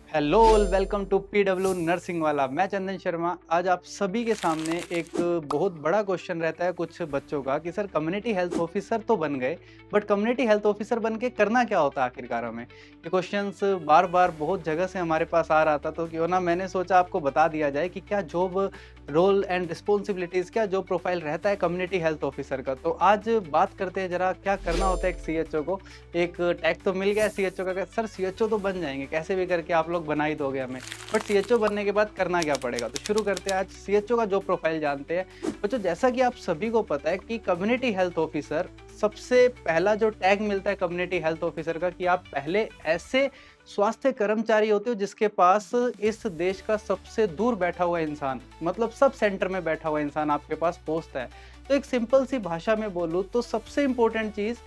Hello, welcome to PW nursing वाला। मैं चंदन शर्मा। आज आप सभी के सामने एक बहुत बड़ा क्वेश्चन रहता है कुछ बच्चों का कि सर कम्युनिटी हेल्थ ऑफिसर तो बन गए, बट कम्युनिटी हेल्थ ऑफिसर बन के करना क्या होता है आखिरकार हमें। ये क्वेश्चंस बार बार बहुत जगह से हमारे पास आ रहा था, तो क्यों ना मैंने सोचा आपको बता दिया जाए कि क्या जॉब रोल एंड रिस्पॉन्सिबिलिटीज़, क्या जॉब प्रोफाइल रहता है कम्युनिटी हेल्थ ऑफिसर का। तो आज बात करते हैं जरा क्या करना होता है एक सीएचओ को। एक टैग तो मिल गया सीएचओ का, सर सीएचओ तो बन जाएंगे कैसे भी करके, आप लोग बना ही दोगे हमें, बट सीएचओ बनने के बाद करना क्या पड़ेगा। तो शुरू करते हैं, आज सीएचओ का जॉब प्रोफाइल जानते हैं। बच्चों, जैसा कि आप सभी को पता है कि कम्युनिटी हेल्थ ऑफिसर, सबसे पहला जो टैग मिलता है कम्युनिटी हेल्थ ऑफिसर का, कि आप पहले ऐसे स्वास्थ्य कर्मचारी होते हो जिसके पास इस देश का सबसे दूर बैठा हुआ इंसान, मतलब सब सेंटर में बैठा हुआ इंसान आपके पास पहुंचता है। तो एक सिंपल सी भाषा में बोलूं तो सबसे इंपॉर्टेंट चीज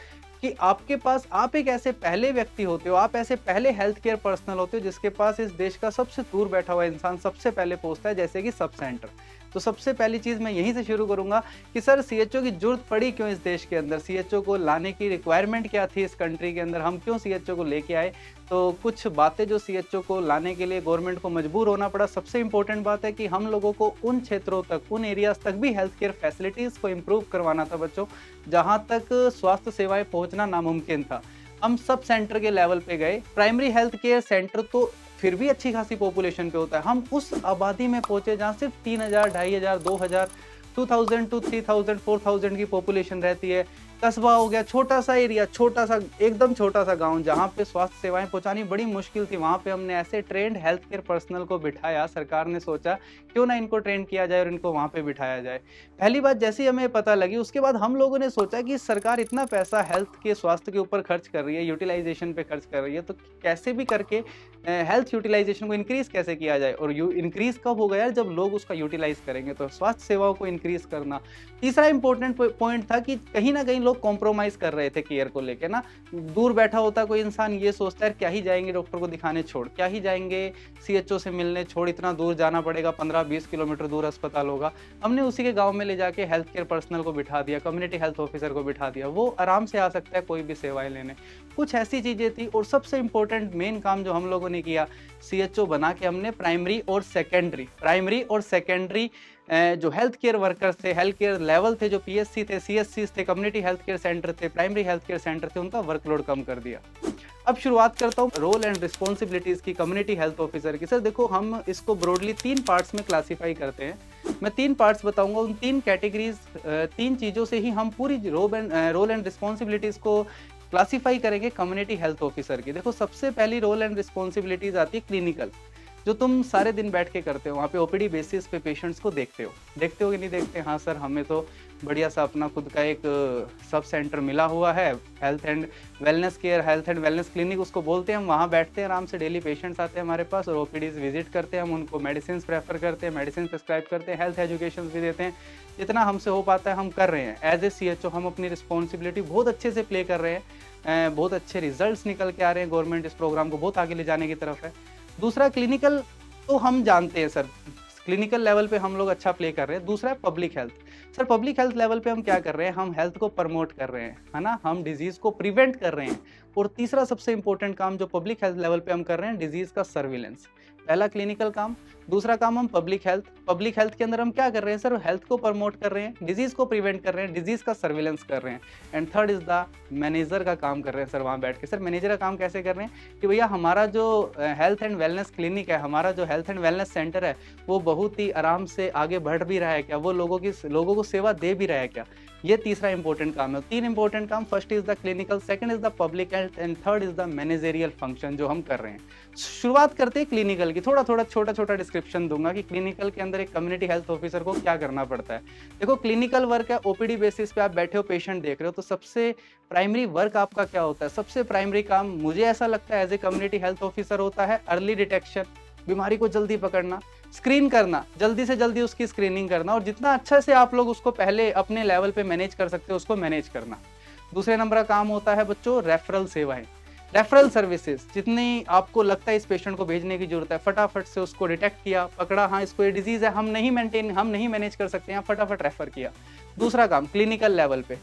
कि आपके पास, आप एक ऐसे पहले व्यक्ति होते हो, आप ऐसे पहले हेल्थ केयर पर्सनल होते हो जिसके पास इस देश का सबसे दूर बैठा हुआ इंसान सबसे पहले पहुंचता है, जैसे कि सब सेंटर। तो सबसे पहली चीज मैं यहीं से शुरू करूंगा कि सर सीएचओ की जरूरत पड़ी क्यों इस देश के अंदर, सीएचओ को लाने की रिक्वायरमेंट क्या थी इस कंट्री के अंदर, हम क्यों सीएचओ को लेके आए। तो कुछ बातें जो सीएचओ को लाने के लिए गवर्नमेंट को मजबूर होना पड़ा। सबसे इंपॉर्टेंट बात है कि हम लोगों को उन क्षेत्रों तक, उन एरियाज तक भी हेल्थ केयर फैसिलिटीज को इम्प्रूव करवाना था बच्चों, जहां तक स्वास्थ्य सेवाएं पहुंचना नामुमकिन था। हम सब सेंटर के लेवल पे गए। प्राइमरी हेल्थ केयर सेंटर तो फिर भी अच्छी खासी पॉपुलेशन पे होता है, हम उस आबादी में पहुंचे जहां सिर्फ 3000, 2500, 2000, 2000 टू 3000, 4000 की पॉपुलेशन रहती है। कस्बा हो गया, छोटा सा एरिया, छोटा सा, एकदम छोटा सा गांव, जहां पे स्वास्थ्य सेवाएं पहुंचानी बड़ी मुश्किल थी। वहां पे हमने ऐसे ट्रेंड हेल्थ केयर पर्सनल को बिठाया, सरकार ने सोचा क्यों ना इनको ट्रेन किया जाए और इनको वहां पे बिठाया जाए। पहली बात जैसे ही हमें पता लगी, उसके बाद हम लोगों ने सोचा कि सरकार इतना पैसा हेल्थ के स्वास्थ्य के ऊपर खर्च कर रही है, यूटिलाइजेशन पे खर्च कर रही है, तो कैसे भी करके हेल्थ यूटिलाइजेशन को इंक्रीज कैसे किया जाए। और इंक्रीज कब होगा यार, जब लोग उसका यूटिलाइज करेंगे। तो स्वास्थ्य सेवाओं को इंक्रीज करना। तीसरा इंपॉर्टेंट पॉइंट था कि कहीं ना कहीं लोग कॉम्प्रोमाइज कर रहे थे केयर को लेकर ना। दूर बैठा होता कोई इंसान, ये सोचता है क्या ही जाएंगे डॉक्टर को दिखाने छोड़, क्या ही जाएंगे सीएचओ से मिलने छोड़, इतना दूर जाना पड़ेगा, 15-20 किलोमीटर दूर अस्पताल होगा। हमने उसी के गांव में ले जाके हेल्थ केयर पर्सनल को बिठा दिया, कम्युनिटी हेल्थ ऑफिसर को बिठा दिया, वो आराम से आ सकता है कोई भी सेवाएं लेने। कुछ ऐसी चीजें थी। और सबसे इंपॉर्टेंट मेन काम जो हम लोगों ने किया, सीएचओ बना के हमने प्राइमरी और सेकेंडरी जो हेल्थ केयर वर्कर्स थे, हेल्थ केयर लेवल थे, जो पीएससी थे, सीएससी थे, कम्युनिटी हेल्थ केयर सेंटर थे, प्राइमरी हेल्थ केयर सेंटर थे, उनका वर्कलोड कम कर दिया। अब शुरुआत करता हूँ रोल एंड रिस्पॉन्सिबिलिटीज की कम्युनिटी हेल्थ ऑफिसर की। सर देखो, हम इसको ब्रॉडली 3 पार्ट्स में क्लासिफाई करते हैं। मैं 3 पार्ट्स बताऊंगा, उन 3 कैटेगरीज, 3 चीजों से ही हम पूरी रोल एंड रिस्पॉन्सिबिलिटीज को क्लासिफाई करेंगे कम्युनिटी हेल्थ ऑफिसर की। देखो, सबसे पहली रोल एंड रिस्पॉन्सिबिलिटीज आती है क्लिनिकल, जो तुम सारे दिन बैठ के करते हो, वहाँ पे ओपीडी बेसिस पे पेशेंट्स को देखते हो कि नहीं देखते। हाँ सर, हमें तो बढ़िया सा अपना खुद का एक सब सेंटर मिला हुआ है, health and wellness care, health and wellness clinic उसको बोलते हैं। हम वहाँ बैठते हैं आराम से, डेली पेशेंट्स आते हैं हमारे पास और ओपीडीज विजिट करते हैं, हम उनको मेडिसिन प्रेफर करते हैं, मेडिसिन प्रिस्क्राइब करते हैं, हेल्थ एजुकेशन भी देते हैं। जितना हमसे हो पाता है हम कर रहे हैं। एज ए सीएचओ हम अपनी रिस्पॉन्सिबिलिटी बहुत अच्छे से प्ले कर रहे हैं, बहुत अच्छे रिजल्ट्स निकल के आ रहे हैं, गवर्नमेंट इस प्रोग्राम को बहुत आगे ले जाने की तरफ है। दूसरा क्लिनिकल, तो हम जानते हैं सर, क्लिनिकल लेवल पे हम लोग अच्छा प्ले कर रहे हैं। दूसरा है public health. Sir public health level पे हम क्या कर रहे हैं, हम हेल्थ को प्रमोट कर रहे हैं, है ना, हम डिजीज को प्रिवेंट कर रहे हैं। और तीसरा सबसे इंपॉर्टेंट काम जो पब्लिक हेल्थ लेवल पे हम कर रहे हैं, डिजीज का सर्विलेंस। पहला क्लिनिकल काम, दूसरा काम हम पब्लिक हेल्थ। पब्लिक हेल्थ के अंदर हम क्या कर रहे हैं सर, हेल्थ को प्रमोट कर रहे हैं, डिजीज को प्रिवेंट कर रहे हैं, डिजीज का सर्विलेंस कर रहे हैं। And third is the manager का काम कर रहे हैं सर, वहाँ बैठ के। सर मैनेजर का काम कैसे कर रहे हैं कि भैया हमारा जो हेल्थ एंड वेलनेस क्लिनिक है, हमारा जो हेल्थ एंड वेलनेस सेंटर है, वो बहुत ही आराम से आगे बढ़ भी रहा है क्या, वो लोगों को सेवा दे भी रहा है क्या। ये तीसरा इंपॉर्टेंट काम है। 3 इंपॉर्टेंट काम, first is the clinical, second is the public health and third is the managerial function जो हम कर रहे हैं। शुरुआत करते हैं क्लिनिकल की। थोड़ा छोटा डिस्क्रिप्शन दूंगा कि क्लिनिकल के अंदर एक कम्युनिटी हेल्थ ऑफिसर को क्या करना पड़ता है। देखो, क्लिनिकल वर्क है, ओपीडी बेसिस पे आप बैठे हो, पेशेंट देख रहे हो, तो सबसे प्राइमरी वर्क आपका क्या होता है, सबसे प्राइमरी काम मुझे ऐसा लगता है as a community health officer होता है अर्ली डिटेक्शन, बीमारी को जल्दी पकड़ना, स्क्रीन करना, जल्दी से जल्दी उसकी स्क्रीनिंग करना, और जितना अच्छा से आप लोग उसको पहले अपने लेवल पे मैनेज कर सकते हो उसको मैनेज करना। दूसरे नंबर का काम होता है बच्चों रेफरल सेवाएं, रेफरल सर्विसेज। जितनी आपको लगता है इस पेशेंट को भेजने की जरूरत है, फटाफट से उसको डिटेक्ट किया, पकड़ा, हाँ इसको ये डिजीज है, हम नहीं मैनेज कर सकते हैं, फटाफट रेफर किया। दूसरा काम क्लिनिकल लेवल पे।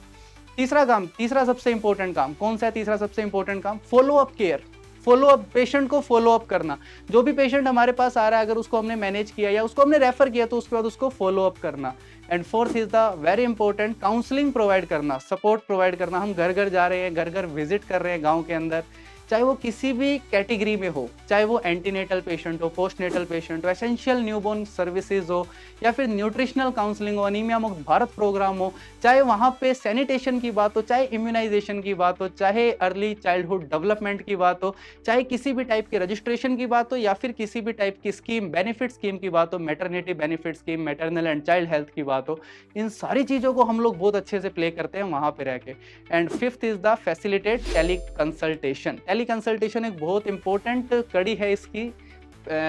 तीसरा सबसे इंपॉर्टेंट काम कौन सा है, तीसरा सबसे इंपॉर्टेंट काम follow up care. Follow up, patient को फॉलो अप करना, जो भी पेशेंट हमारे पास आ रहा है अगर उसको हमने मैनेज किया या उसको हमने रेफर किया तो उसके बाद उसको फॉलो अप करना। And fourth is the very important counselling provide करना, सपोर्ट प्रोवाइड करना। हम घर घर जा रहे हैं, घर घर विजिट कर रहे हैं गाँव के अंदर, चाहे वो किसी भी कैटेगरी में हो, चाहे वो एंटीनेटल पेशेंट हो, पोस्टनेटल पेशेंट हो, एसेंशियल न्यूबॉर्न सर्विसेज हो, या फिर न्यूट्रिशनल काउंसलिंग हो, अनीमिया मुक्त भारत प्रोग्राम हो, चाहे वहाँ पे सैनिटेशन की बात हो, चाहे इम्यूनाइजेशन की बात हो, चाहे अर्ली चाइल्डहुड डेवलपमेंट की बात हो, चाहे किसी भी टाइप के रजिस्ट्रेशन की बात हो, या फिर किसी भी टाइप की स्कीम, बेनिफिट स्कीम की बात हो, maternity benefit scheme, maternal and child health की बात हो, इन सारी चीज़ों को हम लोग बहुत अच्छे से प्ले करते हैं वहाँ पे रह के। And fifth is the facilitate teleconsultation. Teleconsultation एक बहुत इंपॉर्टेंट कड़ी है इसकी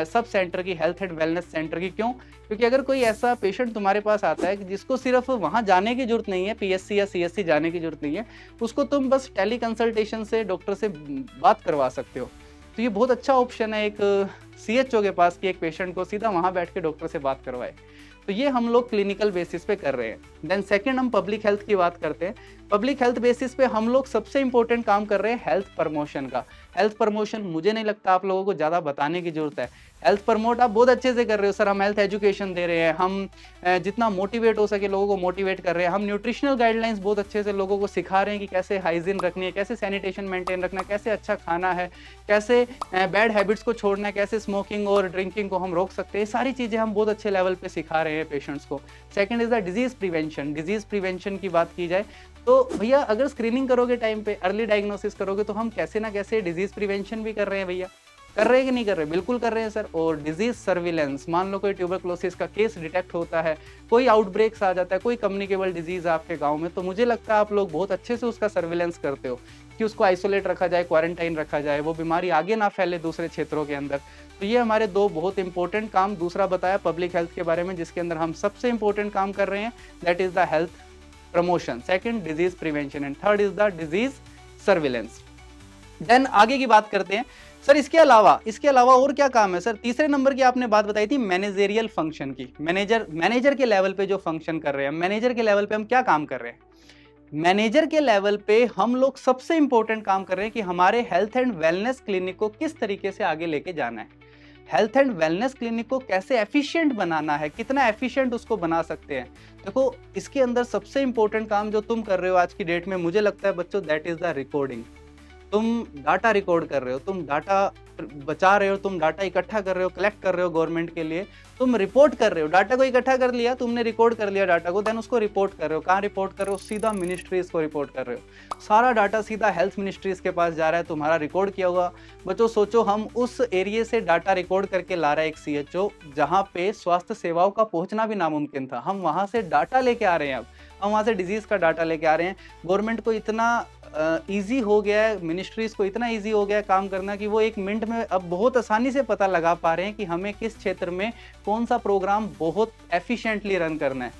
सब सेंटर की, हेल्थ एंड वेलनेस सेंटर की। क्यों? क्योंकि अगर कोई ऐसा पेशेंट तुम्हारे पास आता है कि जिसको सिर्फ वहाँ जाने की जरूरत नहीं है, पीएससी या सीएससी जाने की जरूरत नहीं है, उसको तुम बस टेली कंसल्टेशन से डॉक्टर से बात करवा सकते हो। तो ये बहुत अच्छा ऑप्शन है एक सीएचओ के पास कि एक पेशेंट को सीधा वहाँ बैठ के डॉक्टर से बात करवाए। तो ये हम लोग क्लिनिकल बेसिस पे कर रहे हैं। देन सेकंड हम पब्लिक हेल्थ की बात करते हैं। पब्लिक हेल्थ बेसिस पे हम लोग सबसे इंपॉर्टेंट काम कर रहे हैं हेल्थ प्रमोशन का। हेल्थ प्रमोशन मुझे नहीं लगता आप लोगों को ज़्यादा बताने की जरूरत है। हेल्थ प्रमोट आप बहुत अच्छे से कर रहे हो सर, हम हेल्थ एजुकेशन दे रहे हैं, हम जितना मोटिवेट हो सके लोगों को मोटिवेट कर रहे हैं, हम न्यूट्रिशनल गाइडलाइंस बहुत अच्छे से लोगों को सिखा रहे हैं कि कैसे हाइजीन रखनी है, कैसे सैनिटेशन मेंटेन रखना है, कैसे अच्छा खाना है, कैसे बैड हैबिट्स को छोड़ना है, कैसे स्मोकिंग और ड्रिंकिंग को हम रोक सकते हैं। सारी चीज़ें हम बहुत अच्छे लेवल पे सिखा रहे हैं पेशेंट्स को। Second is the disease prevention. Disease prevention की बात की जाए तो भैया अगर स्क्रीनिंग करोगे टाइम पे, अर्ली डायग्नोसिस करोगे, तो हम कैसे ना कैसे डिजीज प्रिवेंशन भी कर रहे हैं भैया। कर रहे हैं कि नहीं कर रहे? बिल्कुल कर रहे हैं सर। और डिजीज सर्विलेंस, मान लो कोई ट्यूबरक्लोसिस का केस डिटेक्ट होता है, कोई आउटब्रेक्स आ जाता है, कोई कम्युनिकेबल डिजीज आपके गांव में, तो मुझे लगता है आप लोग बहुत अच्छे से उसका सर्विलेंस करते हो कि उसको आइसोलेट रखा जाए, क्वारंटाइन रखा जाए, वो बीमारी आगे ना फैले दूसरे क्षेत्रों के अंदर। तो ये हमारे दो बहुत इंपॉर्टेंट काम। दूसरा बताया पब्लिक हेल्थ के बारे में, जिसके अंदर हम सबसे इंपॉर्टेंट काम कर रहे हैं, that is the health promotion. Second disease prevention and third is the disease surveillance. Then आगे की बात करते हैं सर, इसके अलावा और क्या काम है सर? तीसरे नंबर की आपने बात बताई थी मैनेजरियल फंक्शन की। मैनेजर के लेवल पे जो फंक्शन कर रहे हैं, मैनेजर के लेवल पे हम क्या काम कर रहे हैं? मैनेजर के लेवल पे हम लोग सबसे इंपॉर्टेंट काम कर रहे हैं कि हमारे हेल्थ एंड वेलनेस क्लिनिक को किस तरीके से आगे लेके जाना है, हेल्थ एंड वेलनेस क्लिनिक को कैसे एफिशिएंट बनाना है, कितना एफिशिएंट उसको बना सकते हैं। देखो, इसके अंदर सबसे इंपॉर्टेंट काम जो तुम कर रहे हो आज की डेट में, मुझे लगता है बच्चों, दैट इज द रिकॉर्डिंग। तुम डाटा रिकॉर्ड कर रहे हो, तुम डाटा बचा रहे हो, तुम डाटा इकट्ठा कर रहे हो, कलेक्ट कर रहे हो गवर्नमेंट के लिए, तुम रिपोर्ट कर रहे हो। डाटा को इकट्ठा कर लिया तुमने, रिकॉर्ड कर लिया डाटा को, देन उसको रिपोर्ट कर रहे हो। कहाँ रिपोर्ट कर रहे हो? सीधा मिनिस्ट्रीज को रिपोर्ट कर रहे हो। सारा डाटा सीधा हेल्थ मिनिस्ट्रीज के पास जा रहा है, तुम्हारा रिकॉर्ड किया हुआ। बच्चों सोचो, हम उस एरिया से डाटा रिकॉर्ड करके ला रहा है एक सीएचओ, जहाँ पे स्वास्थ्य सेवाओं का पहुंचना भी नामुमकिन था, हम वहां से डाटा लेके आ रहे हैं। अब हम वहां से डिजीज का डाटा लेके आ रहे हैं। गवर्नमेंट को इतना ईजी हो गया है, मिनिस्ट्रीज को इतना ईजी हो गया है काम करना कि वो 1 मिनट में अब बहुत आसानी से पता लगा पा रहे हैं कि हमें किस क्षेत्र में कौन सा प्रोग्राम बहुत एफिशिएंटली रन करना है,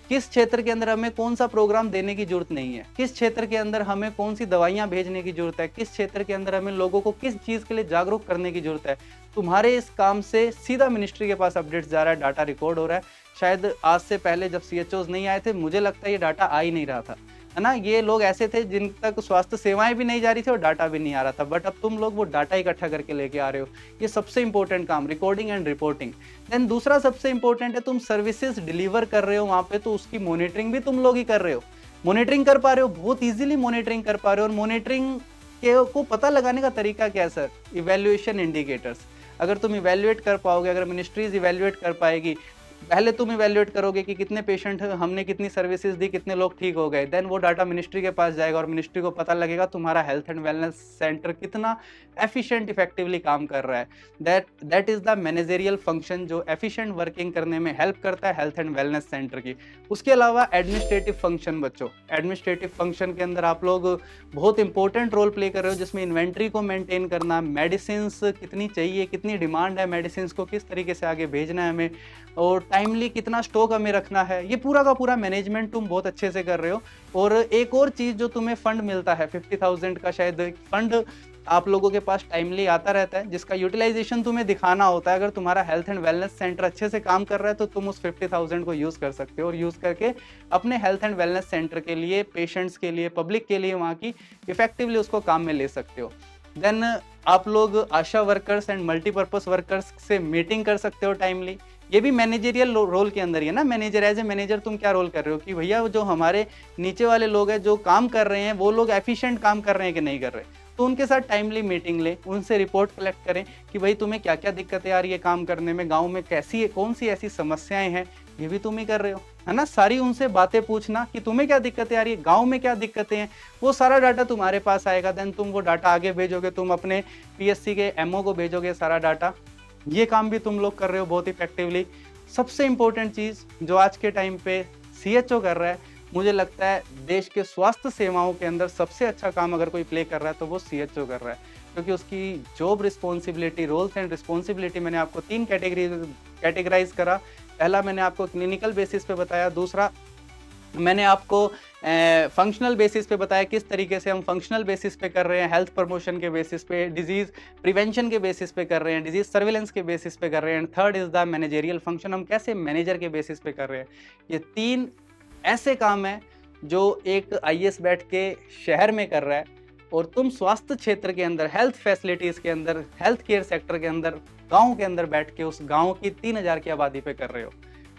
किस क्षेत्र के अंदर हमें कौन सा प्रोग्राम देने की जरूरत नहीं है, किस क्षेत्र के अंदर हमें कौन सी दवाइयां भेजने की जरूरत है, किस क्षेत्र के अंदर हमें लोगों को किस चीज़ के लिए जागरूक करने की जरूरत है। तुम्हारे इस काम से सीधा मिनिस्ट्री के पास अपडेट्स जा रहा है, डाटा रिकॉर्ड हो रहा है। शायद आज से पहले जब सीएचओज नहीं आए थे, मुझे लगता है ये डाटा आ ही नहीं रहा था, है ना। ये लोग ऐसे थे जिन तक स्वास्थ्य सेवाएं भी नहीं जा रही थी और डाटा भी नहीं आ रहा था, बट अब तुम लोग वो डाटा इकट्ठा करके लेके आ रहे हो। ये सबसे इंपॉर्टेंट काम, रिकॉर्डिंग एंड रिपोर्टिंग। देन दूसरा सबसे इंपॉर्टेंट है, तुम सर्विसेज डिलीवर कर रहे हो वहाँ पे, तो उसकी मॉनिटरिंग भी तुम लोग ही कर रहे हो। मॉनिटरिंग कर पा रहे हो, बहुत ईजिली मॉनिटरिंग कर पा रहे हो। और मॉनिटरिंग को पता लगाने का तरीका क्या है सर? Evaluation indicators. अगर तुम इवेल्युएट कर पाओगे, अगर मिनिस्ट्रीज इवेल्युएट कर पाएगी, पहले तुम इवेल्युएट करोगे कि कितने पेशेंट हमने कितनी सर्विसेज दी, कितने लोग ठीक हो गए, देन वो डाटा मिनिस्ट्री के पास जाएगा और मिनिस्ट्री को पता लगेगा तुम्हारा हेल्थ एंड वेलनेस सेंटर कितना एफिशिएंट इफेक्टिवली काम कर रहा है। That is the managerial function जो एफिशिएंट वर्किंग करने में हेल्प करता है हेल्थ एंड वेलनेस सेंटर की। उसके अलावा एडमिनिस्ट्रेटिव फंक्शन बच्चों, एडमिनिस्ट्रेटिव फंक्शन के अंदर आप लोग बहुत इंपॉर्टेंट रोल प्ले कर रहे हो, जिसमें इन्वेंट्री को मेंटेन करना, मेडिसिन कितनी चाहिए, कितनी डिमांड है मेडिसिन को, किस तरीके से आगे भेजना है हमें, और टाइमली कितना स्टॉक हमें रखना है, ये पूरा का पूरा मैनेजमेंट तुम बहुत अच्छे से कर रहे हो। और एक और चीज़ जो तुम्हें फंड मिलता है 50,000 का, शायद फंड आप लोगों के पास टाइमली आता रहता है, जिसका यूटिलाइजेशन तुम्हें दिखाना होता है। अगर तुम्हारा हेल्थ एंड वेलनेस सेंटर अच्छे से काम कर रहा है तो तुम उस 50,000 को यूज़ कर सकते हो और यूज़ करके अपने हेल्थ एंड वेलनेस सेंटर के लिए, पेशेंट्स के लिए, पब्लिक के लिए वहाँ की इफेक्टिवली उसको काम में ले सकते हो। देन आप लोग आशा वर्कर्स एंड मल्टीपर्पस वर्कर्स से मीटिंग कर सकते हो टाइमली। ये भी मैनेजरियल रोल के अंदर ही है ना। मैनेजर, एज ए मैनेजर तुम क्या रोल कर रहे हो कि भैया जो हमारे नीचे वाले लोग हैं जो काम कर रहे हैं वो लोग एफिशिएंट काम कर रहे हैं कि नहीं कर रहे, तो उनके साथ टाइमली मीटिंग लें, उनसे रिपोर्ट कलेक्ट करें कि भाई तुम्हें क्या क्या दिक्कतें आ रही है काम करने में, गाँव में कैसी कौन सी ऐसी समस्याएं हैं, ये भी तुम ही कर रहे हो, है ना। सारी उनसे बातें पूछना कि तुम्हें क्या दिक्कतें आ रही है, गाँव में क्या दिक्कतें हैं, वो सारा डाटा तुम्हारे पास आएगा। देन तुम वो डाटा आगे भेजोगे, तुम अपने पीएससी के एमओ को भेजोगे सारा डाटा। ये काम भी तुम लोग कर रहे हो बहुत इफेक्टिवली। सबसे इंपॉर्टेंट चीज़ जो आज के टाइम पे सीएचओ कर रहा है, मुझे लगता है देश के स्वास्थ्य सेवाओं के अंदर सबसे अच्छा काम अगर कोई प्ले कर रहा है तो वो सीएचओ कर रहा है, क्योंकि उसकी job responsibility, roles and responsibility मैंने आपको 3 कैटेगराइज करा। पहला मैंने आपको क्लिनिकल बेसिस पे बताया, दूसरा मैंने आपको फंक्शनल बेसिस पे बताया किस तरीके से हम फंक्शनल बेसिस पे कर रहे हैं, हेल्थ प्रमोशन के बेसिस पे, डिजीज़ प्रिवेंशन के बेसिस पे कर रहे हैं, डिजीज़ सर्विलेंस के बेसिस पे कर रहे हैं, and third is the managerial function, हम कैसे मैनेजर के बेसिस पे कर रहे हैं। ये 3 ऐसे काम हैं जो एक आईएएस बैठ के शहर में कर रहा है, और तुम स्वास्थ्य क्षेत्र के अंदर, हेल्थ फैसिलिटीज़ के अंदर, हेल्थ केयर सेक्टर के अंदर, गाँव के अंदर बैठ के उस गाँव की 3000 की आबादी पे कर रहे हो।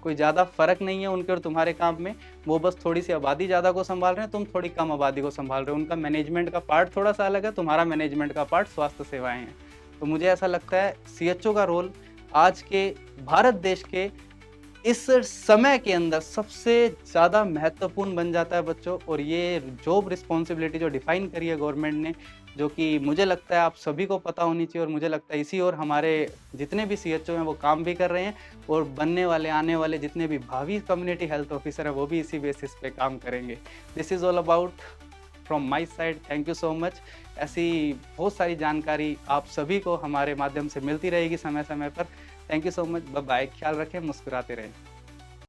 कोई ज़्यादा फ़र्क नहीं है उनके और तुम्हारे काम में। वो बस थोड़ी-सी आबादी ज़्यादा को सँभाल रहे हैं, तुम थोड़ी कम आबादी को सँभाल रहे हो। उनका मैनेजमेंट का पार्ट थोड़ा-सा अलग है, तुम्हारा मैनेजमेंट का पार्ट स्वास्थ्य सेवाएँ हैं। तो मुझे ऐसा लगता है सीएचओ का रोल आज के भारत देश के इस समय के अंदर सबसे ज़्यादा महत्वपूर्ण बन जाता है बच्चों। और ये जॉब रिस्पॉन्सिबिलिटी जो डिफ़ाइन करी है गवर्नमेंट ने, जो कि मुझे लगता है आप सभी को पता होनी चाहिए, और मुझे लगता है इसी ओर हमारे जितने भी सीएचओ हैं वो काम भी कर रहे हैं, और बनने वाले, आने वाले जितने भी भावी कम्युनिटी हेल्थ ऑफिसर हैं वो भी इसी बेसिस पे काम करेंगे। This is all about from my side. Thank you so much. ऐसी बहुत सारी जानकारी आप सभी को हमारे माध्यम से मिलती रहेगी समय-समय पर। Thank you so much. Bye bye. ख्याल रखें, मुस्कुराते रहें।